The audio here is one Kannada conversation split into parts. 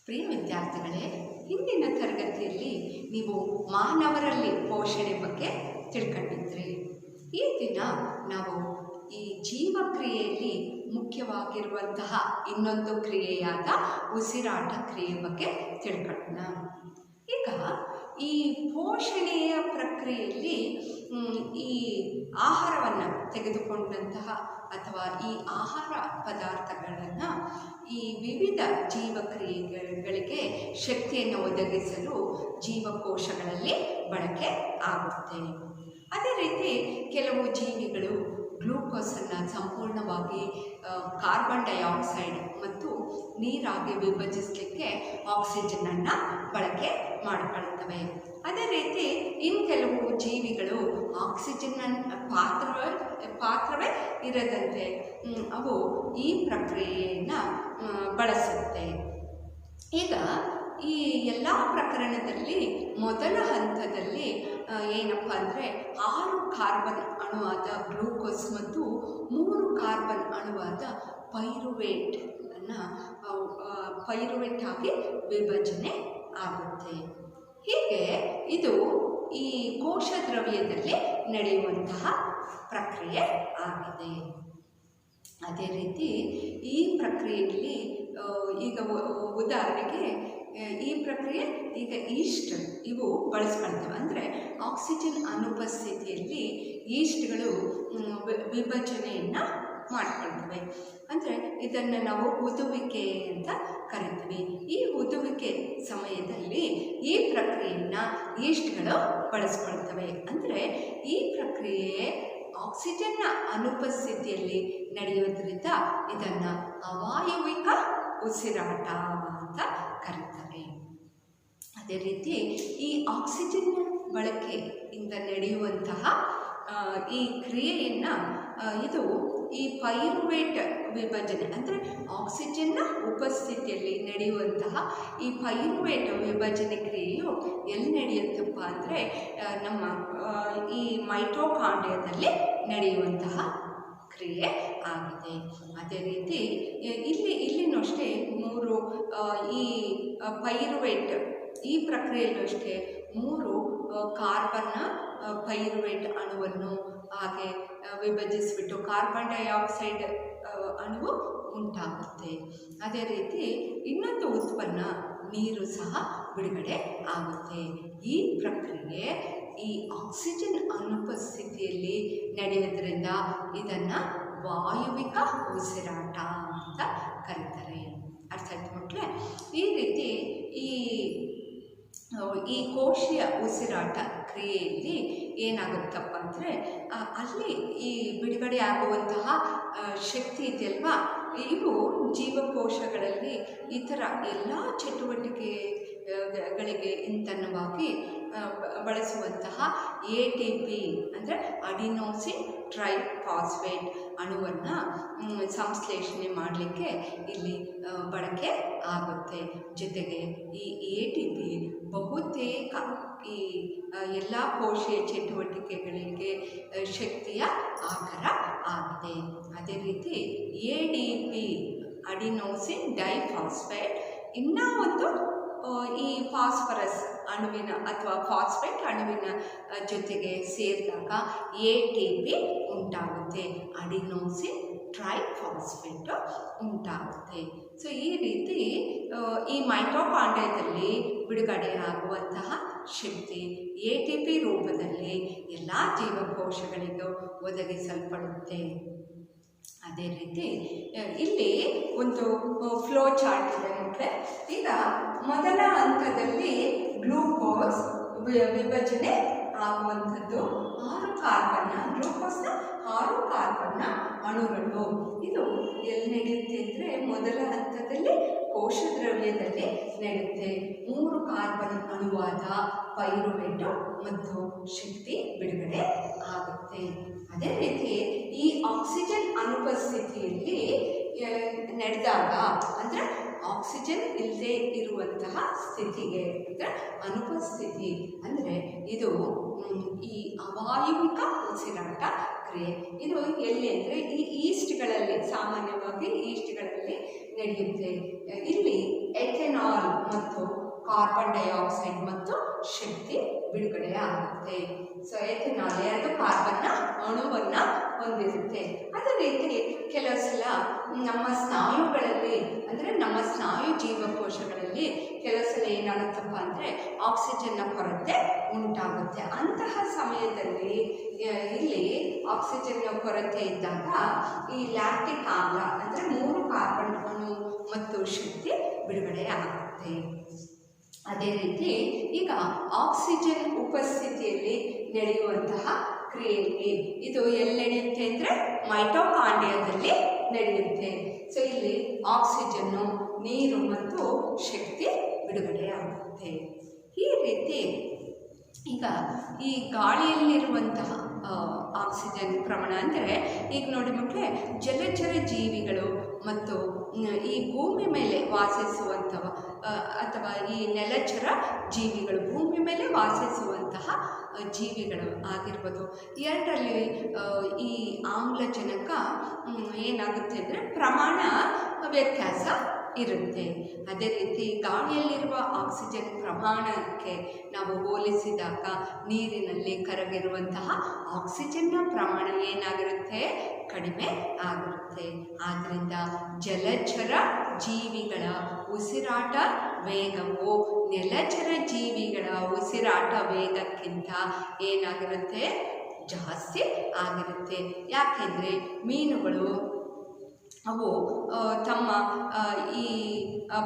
ಪ್ರಿಯ ವಿದ್ಯಾರ್ಥಿಗಳೇ, ಹಿಂದಿನ ತರಗತಿಯಲ್ಲಿ ನೀವು ಮಾನವರಲ್ಲಿ ಪೋಷಣೆ ಬಗ್ಗೆ ತಿಳ್ಕೊಂಡಿದ್ರಿ. ಈ ದಿನ ನಾವು ಈ ಜೀವಕ್ರಿಯೆಯಲ್ಲಿ ಮುಖ್ಯವಾಗಿರುವಂತಹ ಇನ್ನೊಂದು ಕ್ರಿಯೆಯಾದ ಉಸಿರಾಟ ಕ್ರಿಯೆ ಬಗ್ಗೆ ತಿಳ್ಕೊಳ್ಳೋಣ. ಈಗ ಈ ಪೋಷಣೆಯ ಪ್ರಕ್ರಿಯೆಯಲ್ಲಿ ಈ ಆಹಾರವನ್ನು ತೆಗೆದುಕೊಂಡಂತಹ ಅಥವಾ ಈ ಆಹಾರ ಪದಾರ್ಥಗಳನ್ನು ಈ ವಿವಿಧ ಜೀವಕ್ರಿಯೆಗಳಿಗೆ ಶಕ್ತಿಯನ್ನು ಒದಗಿಸಲು ಜೀವಕೋಶಗಳಲ್ಲಿ ಬಳಕೆ ಆಗುತ್ತೆ. ಅದೇ ರೀತಿ ಕೆಲವು ಜೀವಿಗಳು ಗ್ಲೂಕೋಸನ್ನು ಸಂಪೂರ್ಣವಾಗಿ ಕಾರ್ಬನ್ ಡೈಆಕ್ಸೈಡ್ ಮತ್ತು ನೀರಾಗಿ ವಿಭಜಿಸಲಿಕ್ಕೆ ಆಕ್ಸಿಜನನ್ನು ಬಳಕೆ ಮಾಡಿಕೊಳ್ತವೆ. ಅದೇ ರೀತಿ ಇನ್ನು ಕೆಲವು ಜೀವಿಗಳು ಆಕ್ಸಿಜನ್ ಪಾತ್ರವೇ ಇರದಂತೆ ಅವು ಈ ಪ್ರಕ್ರಿಯೆಯನ್ನು ಬಳಸುತ್ತೆ. ಈಗ ಈ ಎಲ್ಲ ಪ್ರಕರಣದಲ್ಲಿ ಮೊದಲ ಹಂತದಲ್ಲಿ ಏನಪ್ಪ ಅಂದರೆ 6 ಕಾರ್ಬನ್ ಅಣುವಾದ ಗ್ಲೂಕೋಸ್ ಮತ್ತು 3 ಕಾರ್ಬನ್ ಅಣುವಾದ ಪೈರುವೇಟ್ ಆಗಿ ವಿಭಜನೆ ಆಗುತ್ತೆ. ಹೀಗೆ ಇದು ಈ ಕೋಶ ದ್ರವ್ಯದಲ್ಲಿ ನಡೆಯುವಂತಹ ಪ್ರಕ್ರಿಯೆ ಆಗಿದೆ. ಅದೇ ರೀತಿ ಈ ಪ್ರಕ್ರಿಯೆಯಲ್ಲಿ ಈಗ ಉದಾಹರಣೆಗೆ ಈ ಪ್ರಕ್ರಿಯೆ ಈಗ ಈಸ್ಟ್ ಇವು ಬಳಸ್ಕೊಳ್ತವೆ. ಅಂದರೆ ಆಕ್ಸಿಜನ್ ಅನುಪಸ್ಥಿತಿಯಲ್ಲಿ ಈಸ್ಟ್ಗಳು ವಿಭಜನೆಯನ್ನು ಮಾಡಿಕೊಳ್ತವೆ. ಅಂದರೆ ಇದನ್ನು ನಾವು ಊದುವಿಕೆ ಅಂತ ಕರಿತೀವಿ. ಈ ಊದುವಿಕೆ ಸಮಯದಲ್ಲಿ ಈ ಪ್ರಕ್ರಿಯೆಯನ್ನು ಈಸ್ಟ್ಗಳು ಬಳಸ್ಕೊಳ್ತವೆ. ಅಂದರೆ ಈ ಪ್ರಕ್ರಿಯೆ ಆಕ್ಸಿಜನ್ನ ಅನುಪಸ್ಥಿತಿಯಲ್ಲಿ ನಡೆಯೋದ್ರಿಂದ ಇದನ್ನು ಅವಾಯವಿಕ ಉಸಿರಾಟ ಅಂತ ಕರೀತಾರೆ. ಅದೇ ರೀತಿ ಈ ಆಕ್ಸಿಜನ್ ಬಳಕೆಯಿಂದ ನಡೆಯುವಂತಹ ಈ ಕ್ರಿಯೆಯನ್ನು ಇದು ಈ ಪೈರುವೇಟ್ ವಿಭಜನೆ ಅಂದರೆ ಆಕ್ಸಿಜನ್ನ ಉಪಸ್ಥಿತಿಯಲ್ಲಿ ನಡೆಯುವಂತಹ ಈ ಪೈರುವೇಟ್ ವಿಭಜನೆ ಕ್ರಿಯೆಯು ಎಲ್ಲಿ ನಡೆಯುತ್ತಪ್ಪ ಅಂದರೆ ನಮ್ಮ ಈ ಮೈಟೋಕಾಂಡ್ರಿಯಾದಲ್ಲಿ ನಡೆಯುವಂತಹ ಕ್ರಿಯೆ ಆಗಿದೆ. ಅದೇ ರೀತಿ ಇಲ್ಲಿನೂ ಅಷ್ಟೇ 3 ಈ ಪೈರುವೇಟ್ ಈ ಪ್ರಕ್ರಿಯೆಯಲ್ಲೂ ಅಷ್ಟೇ 3 ಕಾರ್ಬನ್ನ ಪೈರುವೇಟ್ ಅಣುವನ್ನು ಹಾಗೆ ವಿಭಜಿಸಿಬಿಟ್ಟು ಕಾರ್ಬನ್ ಡೈಆಕ್ಸೈಡ್ ಅಣುವು ಉಂಟಾಗುತ್ತೆ. ಅದೇ ರೀತಿ ಇನ್ನೊಂದು ಉತ್ಪನ್ನ ನೀರು ಸಹ ಬಿಡುಗಡೆ ಆಗುತ್ತೆ. ಈ ಪ್ರಕ್ರಿಯೆ ಈ ಆಕ್ಸಿಜನ್ ಅನುಪಸ್ಥಿತಿಯಲ್ಲಿ ನಡೆಯೋದ್ರಿಂದ ಇದನ್ನು ವಾಯುವಿಕ ಉಸಿರಾಟ ಅಂತ ಕರೀತಾರೆ. ಅರ್ಥ ಆಯ್ತು ಮಕ್ಕಳೇ? ಈ ರೀತಿ ಈ ಕೋಶೀಯ ಉಸಿರಾಟ ಕ್ರಿಯೆಯಲ್ಲಿ ಏನಾಗುತ್ತಪ್ಪ ಅಂದರೆ ಅಲ್ಲಿ ಈ ಬಿಡುಗಡೆ ಆಗುವಂತಹ ಶಕ್ತಿ ಇದೆಯಲ್ವಾ, ಇವು ಜೀವಕೋಶಗಳಲ್ಲಿ ಇತರ ಎಲ್ಲ ಚಟುವಟಿಕೆಗಳಿಗೆ ಇಂಧನವಾಗಿ ಬಳಸುವಂತಹ ATP ಅಂದರೆ ಅಡಿನೋಸಿನ್ ಟ್ರೈಫಾಸ್ಫೇಟ್ ಅಣುವನ್ನು ಸಂಶ್ಲೇಷಣೆ ಮಾಡಲಿಕ್ಕೆ ಇಲ್ಲಿ ಬಳಕೆ ಆಗುತ್ತೆ. ಜೊತೆಗೆ ಈ ATP ಬಹುತೇಕ ಈ ಎಲ್ಲ ಕೋಶೀಯ ಚಟುವಟಿಕೆಗಳಿಗೆ ಶಕ್ತಿಯ ಆಧಾರ ಆಗಿದೆ. ಅದೇ ರೀತಿ ADP ಅಡಿನೋಸಿನ್ ಡೈಫಾಸ್ಫೇಟ್ ಇನ್ನೂ ಒಂದು ಈ ಫಾಸ್ಫರಸ್ ಅಣುವಿನ ಅಥವಾ ಫಾಸ್ಫೇಟ್ ಅಣುವಿನ ಜೊತೆಗೆ ಸೇರಿದಾಗ ATP ಉಂಟಾಗುತ್ತೆ, ಅಡಿನೋಸಿನ್ ಟ್ರೈಫಾಸ್ಫೇಟ್ ಉಂಟಾಗುತ್ತೆ. ಸೊ ಈ ರೀತಿ ಈ ಮೈಟೋಕಾಂಡ್ರಿಯಾದಲ್ಲಿ ಬಿಡುಗಡೆ ಆಗುವಂತಹ ಶಕ್ತಿ ATP ರೂಪದಲ್ಲಿ ಎಲ್ಲ ಜೀವಕೋಶಗಳಿಗೂ ಒದಗಿಸಲ್ಪಡುತ್ತೆ. ಅದೇ ರೀತಿ ಇಲ್ಲಿ ಒಂದು ಫ್ಲೋ ಚಾರ್ಟ್ ಇದೆ ಅಂದರೆ ಈಗ ಮೊದಲ ಹಂತದಲ್ಲಿ ಗ್ಲೂಕೋಸ್ ವಿಭಜನೆ ಆಗುವಂಥದ್ದು 6 ಕಾರ್ಬನ್ನ ಗ್ಲೂಕೋಸ್ನ 6 ಕಾರ್ಬನ್ನ ಅಣುಗಳು. ಇದು ಎಲ್ಲಿ ನಡೆಯುತ್ತೆ ಅಂದರೆ ಮೊದಲ ಹಂತದಲ್ಲಿ ಕೋಶ ದ್ರವ್ಯದಲ್ಲಿ ನಡೆಯುತ್ತೆ. 3 ಕಾರ್ಬನ್ ಅಣುವಾದ ಪೈರುವೇಟ್ ಮತ್ತು ಶಕ್ತಿ ಬಿಡುಗಡೆ ಆಗುತ್ತೆ. ಅದೇ ರೀತಿ ಈ ಆಕ್ಸಿಜನ್ ಅನುಪಸ್ಥಿತಿಯಲ್ಲಿ ನಡೆದಾಗ ಅಂದರೆ ಆಕ್ಸಿಜನ್ ಇಲ್ಲದೆ ಇರುವಂತಹ ಸ್ಥಿತಿಗೆ ಅಂದರೆ ಅನುಪಸ್ಥಿತಿ ಅಂದರೆ ಇದು ಈ ಅವಾಯುವಿಕ ಉಸಿರಾಟ ಕ್ರಿಯೆ. ಇದು ಎಲ್ಲಿ ಅಂದರೆ ಈ ಈಸ್ಟ್ಗಳಲ್ಲಿ, ಸಾಮಾನ್ಯವಾಗಿ ಈಸ್ಟ್ಗಳಲ್ಲಿ ನಡೆಯುತ್ತೆ. ಇಲ್ಲಿ ಎಥೆನಾಲ್ ಮತ್ತು ಕಾರ್ಬನ್ ಡೈಆಕ್ಸೈಡ್ ಮತ್ತು ಶಕ್ತಿ ಬಿಡುಗಡೆ ಆಗುತ್ತೆ. ಸೊ ಎಥೆನಾಲ್ 2 ಕಾರ್ಬನ್ನ ಅಣುವನ್ನು ಹೊಂದಿರುತ್ತೆ. ಅದೇ ರೀತಿ ಕೆಲವು ಸಲ ನಮ್ಮ ಸ್ನಾಯುಗಳಲ್ಲಿ, ಅಂದರೆ ನಮ್ಮ ಸ್ನಾಯು ಜೀವಕೋಶಗಳಲ್ಲಿ ಕೆಲವು ಸಲ ಏನಾಗುತ್ತಪ್ಪ ಅಂದರೆ ಆಕ್ಸಿಜನ್ನ ಕೊರತೆ ಉಂಟಾಗುತ್ತೆ. ಅಂತಹ ಸಮಯದಲ್ಲಿ ಇಲ್ಲಿ ಆಕ್ಸಿಜನ್ನ ಕೊರತೆ ಇದ್ದಾಗ ಈ ಲ್ಯಾಕ್ಟಿಕ್ ಆಮ್ಲ ಅಂದರೆ 3 ಕಾರ್ಬನ್ ಅಣು ಮತ್ತು ಶಕ್ತಿ ಬಿಡುಗಡೆ ಆಗುತ್ತೆ. ಅದೇ ರೀತಿ ಈಗ ಆಕ್ಸಿಜನ್ ಉಪಸ್ಥಿತಿಯಲ್ಲಿ ನಡೆಯುವಂತಹ ಕ್ರಿಯೆ ಇದು ಎಲ್ಲಿ ನಡೆಯುತ್ತೆ ಅಂದರೆ ಮೈಟೋಕಾಂಡ್ರಿಯಾದಲ್ಲಿ ನಡೆಯುತ್ತೆ. ಸೊ ಇಲ್ಲಿ ಆಕ್ಸಿಜನ್ನು, ನೀರು ಮತ್ತು ಶಕ್ತಿ ಬಿಡುಗಡೆ ಆಗುತ್ತೆ. ಈ ರೀತಿ ಈಗ ಈ ಗಾಳಿಯಲ್ಲಿರುವಂತಹ ಆಕ್ಸಿಜನ್ ಪ್ರಮಾಣ ಅಂದರೆ ಈಗ ನೋಡಿ ಮಕ್ಕಳೇ, ಜಲಚರ ಜೀವಿಗಳು ಮತ್ತು ಈ ಭೂಮಿ ಮೇಲೆ ವಾಸಿಸುವಂತಹ ಅಥವಾ ಈ ನೆಲಚರ ಜೀವಿಗಳು, ಭೂಮಿ ಮೇಲೆ ವಾಸಿಸುವಂತಹ ಜೀವಿಗಳು ಆಗಿರ್ಬೋದು, ಎರಡರಲ್ಲಿ ಈ ಆಮ್ಲಜನಕ ಏನಾಗುತ್ತೆ ಅಂದರೆ ಪ್ರಮಾಣ ವ್ಯತ್ಯಾಸ ಇರುತ್ತೆ. ಅದೇ ರೀತಿ ಗಾಳಿಯಲ್ಲಿರುವ ಆಕ್ಸಿಜನ್ ಪ್ರಮಾಣಕ್ಕೆ ನಾವು ಹೋಲಿಸಿದಾಗ ನೀರಿನಲ್ಲಿ ಕರಗಿರುವಂತಹ ಆಕ್ಸಿಜನ್ನ ಪ್ರಮಾಣ ಏನಾಗಿರುತ್ತೆ, ಕಡಿಮೆ ಆಗಿರುತ್ತೆ. ಆದ್ದರಿಂದ ಜಲಚರ ಜೀವಿಗಳ ಉಸಿರಾಟ ವೇಗವು ನೆಲಚರ ಜೀವಿಗಳ ಉಸಿರಾಟ ವೇಗಕ್ಕಿಂತ ಏನಾಗಿರುತ್ತೆ, ಜಾಸ್ತಿ ಆಗಿರುತ್ತೆ. ಯಾಕೆಂದರೆ ಮೀನುಗಳು ಅವು ತಮ್ಮ ಈ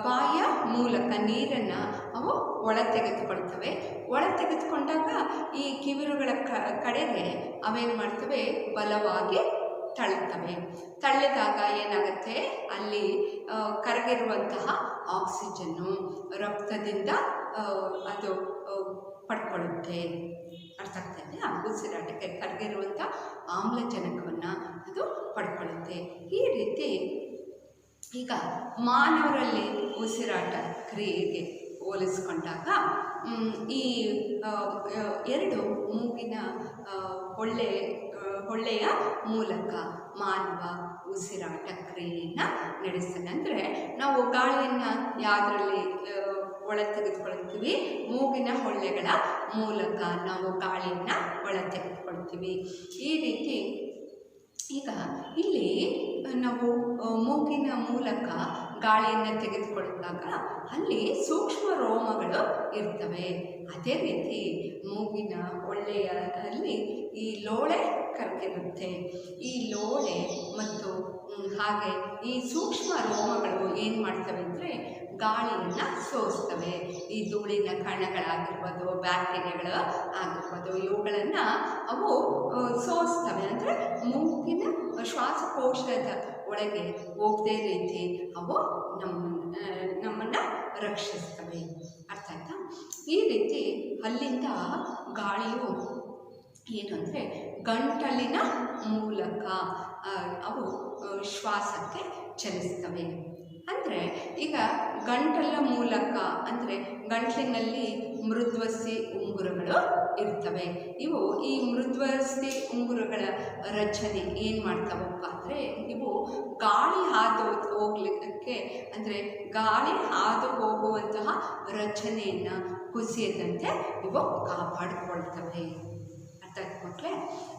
ಬಾಯಿಯ ಮೂಲಕ ನೀರನ್ನು ಅವು ಒಳ ತೆಗೆದುಕೊಳ್ತವೆ. ಒಳ ತೆಗೆದುಕೊಂಡಾಗ ಈ ಕಿವಿರುಗಳ ಕಡೆಗೆ ಅವೇನು ಮಾಡ್ತವೆ, ಬಲವಾಗಿ ತಳ್ಳುತ್ತವೆ. ತಳ್ಳಿದಾಗ ಏನಾಗುತ್ತೆ, ಅಲ್ಲಿ ಕರಗಿರುವಂತಹ ಆಕ್ಸಿಜನ್ನು ರಕ್ತದಿಂದ ಅದು ಪಡ್ಕೊಳ್ಳುತ್ತೆ. ಅರ್ಥ ಆಗ್ತದೆ? ಆ ಉಸಿರಾಟಕ್ಕೆ ಕರಗಿರುವಂಥ ಆಮ್ಲಜನಕವನ್ನು ಅದು ಪಡ್ಕೊಳ್ಳುತ್ತೆ. ಈ ರೀತಿ ಈಗ ಮಾನವರಲ್ಲಿ ಉಸಿರಾಟ ಕ್ರಿಯೆಗೆ ಹೋಲಿಸ್ಕೊಂಡಾಗ ಈ 2 ಮೂಗಿನ ಹೊಳ್ಳೆಯ ಮೂಲಕ ಮಾನವ ಉಸಿರಾಟ ಕ್ರಿಯೆಯನ್ನು ನಡೆಸ್ತಾನೆ. ಅಂದರೆ ನಾವು ಗಾಳಿಯನ್ನು ಯಾವುದರಲ್ಲಿ ಒಳ ತೆಗೆದುಕೊಳ್ತೀವಿ, ಮೂಗಿನ ಹೊಳ್ಳೆಗಳ ಮೂಲಕ ನಾವು ಗಾಳಿಯನ್ನು ಒಳ ತೆಗೆದುಕೊಳ್ತೀವಿ. ಈ ರೀತಿ ಈಗ ಇಲ್ಲಿ ನಾವು ಮೂಗಿನ ಮೂಲಕ ಗಾಳಿಯನ್ನು ತೆಗೆದುಕೊಳ್ಳುವಾಗ ಅಲ್ಲಿ ಸೂಕ್ಷ್ಮ ರೋಮಗಳು ಇರ್ತವೆ. ಅದೇ ರೀತಿ ಮೂಗಿನ ಹೊಳ್ಳೆಯಲ್ಲಿ ಈ ಲೋಳೆ ಕರಗಿರುತ್ತೆ. ಈ ಲೋಳೆ ಮತ್ತು ಹಾಗೆ ಈ ಸೂಕ್ಷ್ಮ ರೋಮಗಳು ಏನು ಮಾಡ್ತವೆ ಅಂದರೆ ಗಾಳಿಯನ್ನು ಸೋಸ್ತವೆ. ಈ ಧೂಳಿನ ಕಣಗಳಾಗಿರ್ಬೋದು, ಬ್ಯಾಕ್ಟೀರಿಯಾಗಳು ಆಗಿರ್ಬೋದು, ಇವುಗಳನ್ನು ಅವು ಸೋಸ್ತವೆ. ಅಂದರೆ ಮೂಗಿನ ಶ್ವಾಸಕೋಶದ ಒಳಗೆ ಹೋಗದೇ ರೀತಿ ಅವು ನಮ್ಮನ್ನು ರಕ್ಷಿಸ್ತವೆ. ಅರ್ಥ ಆಯ್ತಾ? ಈ ರೀತಿ ಅಲ್ಲಿಂದ ಗಾಳಿಯು ಏನು ಅಂದರೆ ಗಂಟಲಿನ ಮೂಲಕ ಅವು ಶ್ವಾಸಕ್ಕೆ ಚಲಿಸ್ತವೆ. ಅಂದರೆ ಈಗ ಗಂಟಲ ಮೂಲಕ ಅಂದರೆ ಗಂಟಲಿನಲ್ಲಿ ಮೃದ್ವಸ್ಥಿ ಉಂಗುರಗಳು ಇರ್ತವೆ. ಈ ಮೃದ್ವಸ್ಥಿ ಉಂಗುರಗಳ ರಚನೆ ಏನು ಮಾಡ್ತಾವಪ್ಪ ಅಂದರೆ ಇವು ಗಾಳಿ ಹಾದು ಹೋಗ್ಲಿಕ್ಕೆ, ಅಂದರೆ ಗಾಳಿ ಹಾದು ಹೋಗುವಂತಹ ರಚನೆಯನ್ನು ಕುಸಿಯದಂತೆ ಇವು ಕಾಪಾಡಿಕೊಳ್ತವೆ. ಅರ್ಥ ಆಯ್ತು ಮಕ್ಕಳೇ?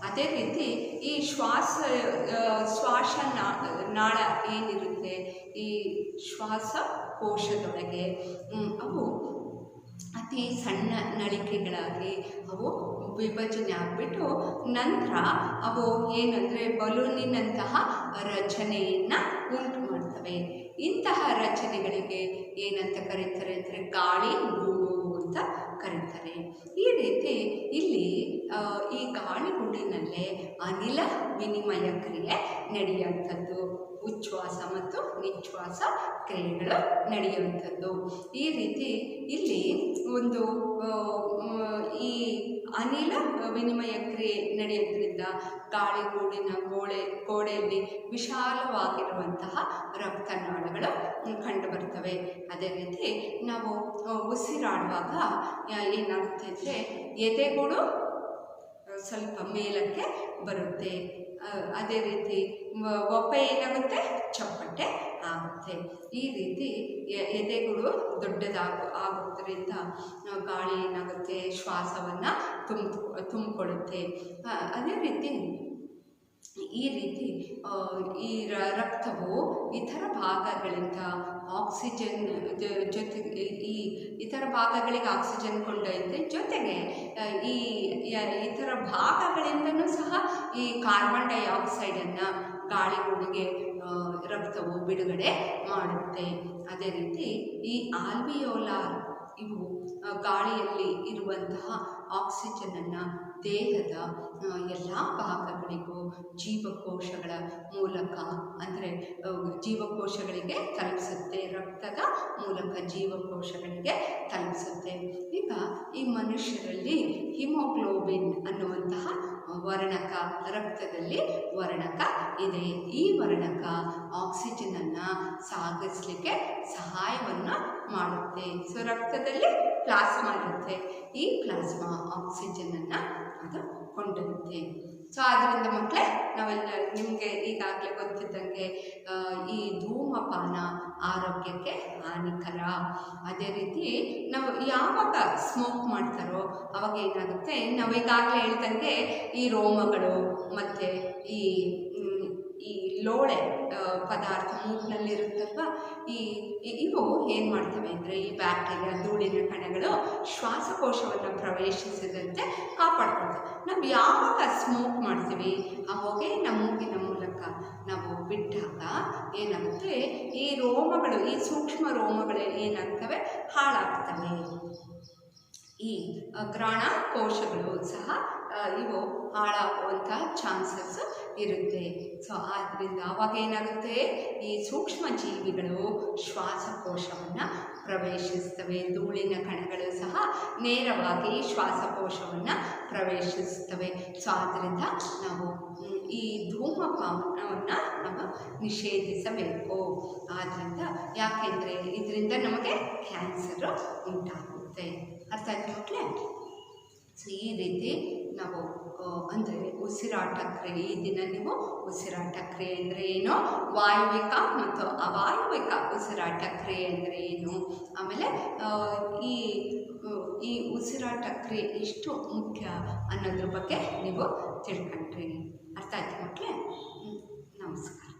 ಅದೇ ರೀತಿ ಈ ಶ್ವಾಸನಾಳ ಏನಿರುತ್ತೆ, ಈ ಶ್ವಾಸಕೋಶದೊಳಗೆ ಅವು ಅತಿ ಸಣ್ಣ ನಳಿಕೆಗಳಾಗಿ ಅವು ವಿಭಜನೆ ಆಗಿಬಿಟ್ಟು ನಂತರ ಅವು ಏನಂದರೆ ಬಲೂನಿನಂತಹ ರಚನೆಯನ್ನು ಉಂಟು ಮಾಡ್ತವೆ. ಇಂತಹ ರಚನೆಗಳಿಗೆ ಏನಂತ ಕರೀತಾರೆ ಅಂದರೆ ಗಾಳಿ ಗೂಡು ಅಂತ ಕರೀತಾರೆ. ಈ ರೀತಿ ಇಲ್ಲಿ ಈ ಗಾಳಿಗೂಡಿನಲ್ಲೇ ಅನಿಲ ವಿನಿಮಯ ಕ್ರಿಯೆ ನಡೆಯುವಂಥದ್ದು, ಉಚ್ಛ್ವಾಸ ಮತ್ತು ನಿಶ್ವಾಸ ಕ್ರಿಯೆಗಳು ನಡೆಯುವಂಥದ್ದು. ಈ ರೀತಿ ಇಲ್ಲಿ ಒಂದು ಈ ಅನಿಲ ವಿನಿಮಯ ಕ್ರಿಯೆ ನಡೆಯೋದ್ರಿಂದ ಗಾಳಿಗೂಡಿನ ಗೋಡೆಯಲ್ಲಿ ವಿಶಾಲವಾಗಿರುವಂತಹ ರಕ್ತನಾಳಗಳು ಕಂಡುಬರ್ತವೆ. ಅದೇ ರೀತಿ ನಾವು ಉಸಿರಾಡುವಾಗ ಏನಾಗುತ್ತೆ ಅಂದರೆ ಎದೆಗೂಡು ಸ್ವಲ್ಪ ಮೇಲಕ್ಕೆ ಬರುತ್ತೆ. ಅದೇ ರೀತಿ ಒಪ್ಪೆ ಏನಾಗುತ್ತೆ, ಚಪ್ಪಟೆ ಆಗುತ್ತೆ. ಈ ರೀತಿ ಎದೆಗಳು ಆಗೋದ್ರಿಂದ ಗಾಳಿ ಏನಾಗುತ್ತೆ, ಶ್ವಾಸವನ್ನು ತುಂಬಿಕೊಳ್ಳುತ್ತೆ. ಅದೇ ರೀತಿ ಈ ರೀತಿ ಈ ರಕ್ತವು ಇತರ ಭಾಗಗಳಿಂದ ಆಕ್ಸಿಜನ್ ಜೊತೆಗೆ ಇತರ ಭಾಗಗಳಿಗೆ ಆಕ್ಸಿಜನ್ ಕೊಂಡೊಯ್ಯುತ್ತೆ. ಜೊತೆಗೆ ಈ ಇತರ ಭಾಗಗಳಿಂದನೂ ಸಹ ಈ ಕಾರ್ಬನ್ ಡೈಆಕ್ಸೈಡನ್ನು ಗಾಳಿಗಳಿಗೆ ರಕ್ತವು ಬಿಡುಗಡೆ ಮಾಡುತ್ತೆ. ಅದೇ ರೀತಿ ಈ ಆಲ್ವಿಯೋಲಾರ್ ಇವು ಗಾಳಿಯಲ್ಲಿ ಇರುವಂತಹ ಆಕ್ಸಿಜನನ್ನು ದೇಹದ ಎಲ್ಲ ಭಾಗಗಳಿಗೂ ಜೀವಕೋಶಗಳ ಮೂಲಕ, ಅಂದರೆ ಜೀವಕೋಶಗಳಿಗೆ ತಲುಪಿಸುತ್ತೆ, ರಕ್ತದ ಮೂಲಕ ಜೀವಕೋಶಗಳಿಗೆ ತಲುಪಿಸುತ್ತೆ. ಈಗ ಈ ಮನುಷ್ಯರಲ್ಲಿ ಹಿಮೋಗ್ಲೋಬಿನ್ ಅನ್ನುವಂತಹ ವರ್ಣಕ, ರಕ್ತದಲ್ಲಿ ವರ್ಣಕ ಇದೆ. ಈ ವರ್ಣಕ ಆಕ್ಸಿಜನನ್ನು ಸಾಗಿಸಲಿಕ್ಕೆ ಸಹಾಯವನ್ನು ಮಾಡುತ್ತೆ. ಸೊ ರಕ್ತದಲ್ಲಿ ಪ್ಲಾಸ್ಮಾ ಇರುತ್ತೆ. ಈ ಪ್ಲಾಸ್ಮಾ ಆಕ್ಸಿಜನನ್ನು ಅದು ಕೊಂಡೊಯ್ಯುತ್ತೆ. ಸೊ ಆದ್ದರಿಂದ ಮಕ್ಕಳೇ, ನಾವೆಲ್ಲ ನಿಮಗೆ ಈಗಾಗಲೇ ಗೊತ್ತಿದ್ದಂಗೆ ಈ ಧೂಮಪಾನ ಆರೋಗ್ಯಕ್ಕೆ ಹಾನಿಕರ. ಅದೇ ರೀತಿ ನಾವು ಯಾವಾಗ ಸ್ಮೋಕ್ ಮಾಡ್ತಾರೋ ಅವಾಗ ಏನಾಗುತ್ತೆ, ನಾವು ಈಗಾಗಲೇ ಹೇಳ್ದಂಗೆ ಈ ರೋಮಗಳು ಮತ್ತು ಈ ಲೋಳೆ ಪದಾರ್ಥ ಮೂಗಿನಲ್ಲಿರುತ್ತಲ್ವ, ಇವು ಏನು ಮಾಡ್ತವೆ ಅಂದರೆ ಈ ಬ್ಯಾಕ್ಟೀರಿಯಾ, ಧೂಳಿನ ಕಣಗಳು ಶ್ವಾಸಕೋಶವನ್ನು ಪ್ರವೇಶಿಸದಂತೆ ಕಾಪಾಡ್ಕೊಳ್ತವೆ. ನಾವು ಯಾವಾಗ ಸ್ಮೋಕ್ ಮಾಡ್ತೀವಿ ಆ ಹೊಗೆ ನಮ್ಮ ಮೂಗಿನ ಮೂಲಕ ನಾವು ಬಿಟ್ಟಾಗ ಏನಾಗುತ್ತೆ, ಈ ರೋಮಗಳು, ಈ ಸೂಕ್ಷ್ಮ ರೋಮಗಳು ಏನಾಗ್ತವೆ, ಹಾಳಾಗ್ತವೆ. ಈ ಗ್ರಾಣ ಕೋಶಗಳು ಸಹ ಇವು ಹಾಳಾಗುವಂಥ ಚಾನ್ಸಸ್ ಇರುತ್ತೆ. ಸೊ ಆದ್ದರಿಂದ ಆವಾಗ ಏನಾಗುತ್ತೆ, ಈ ಸೂಕ್ಷ್ಮ ಜೀವಿಗಳು ಶ್ವಾಸಕೋಶವನ್ನು ಪ್ರವೇಶಿಸ್ತವೆ. ಧೂಳಿನ ಕಣಗಳು ಸಹ ನೇರವಾಗಿ ಶ್ವಾಸಕೋಶವನ್ನು ಪ್ರವೇಶಿಸ್ತವೆ. ಸೊ ಆದ್ದರಿಂದ ನಾವು ಈ ಧೂಮಪಾನವನ್ನು ನಾವು ನಿಷೇಧಿಸಬೇಕು. ಆದ್ದರಿಂದ ಯಾಕೆಂದರೆ ಇದರಿಂದ ನಮಗೆ ಕ್ಯಾನ್ಸರು ಉಂಟಾಗುತ್ತೆ. ಅರ್ಥ ಆಯ್ತು ಮಕ್ಕಳೇ? ಸೊ ಈ ರೀತಿ ನಾವು ಅಂದರೆ ಉಸಿರಾಟ ಕ್ರಿಯೆ, ಈ ದಿನ ನೀವು ಉಸಿರಾಟ ಕ್ರಿಯೆ ಅಂದರೆ ಏನು, ವಾಯುವಿಕ ಮತ್ತು ಅವಾಯುವಿಕ ಉಸಿರಾಟ ಕ್ರಿಯೆ ಅಂದರೆ ಏನು, ಆಮೇಲೆ ಈ ಉಸಿರಾಟ ಕ್ರಿಯೆ ಎಷ್ಟು ಮುಖ್ಯ ಅನ್ನೋದ್ರ ಬಗ್ಗೆ ನೀವು ತಿಳ್ಕೊಂಡ್ರಿ. ಅರ್ಥ ಆಯ್ತು ಮಕ್ಕಳೇ? ನಮಸ್ಕಾರ.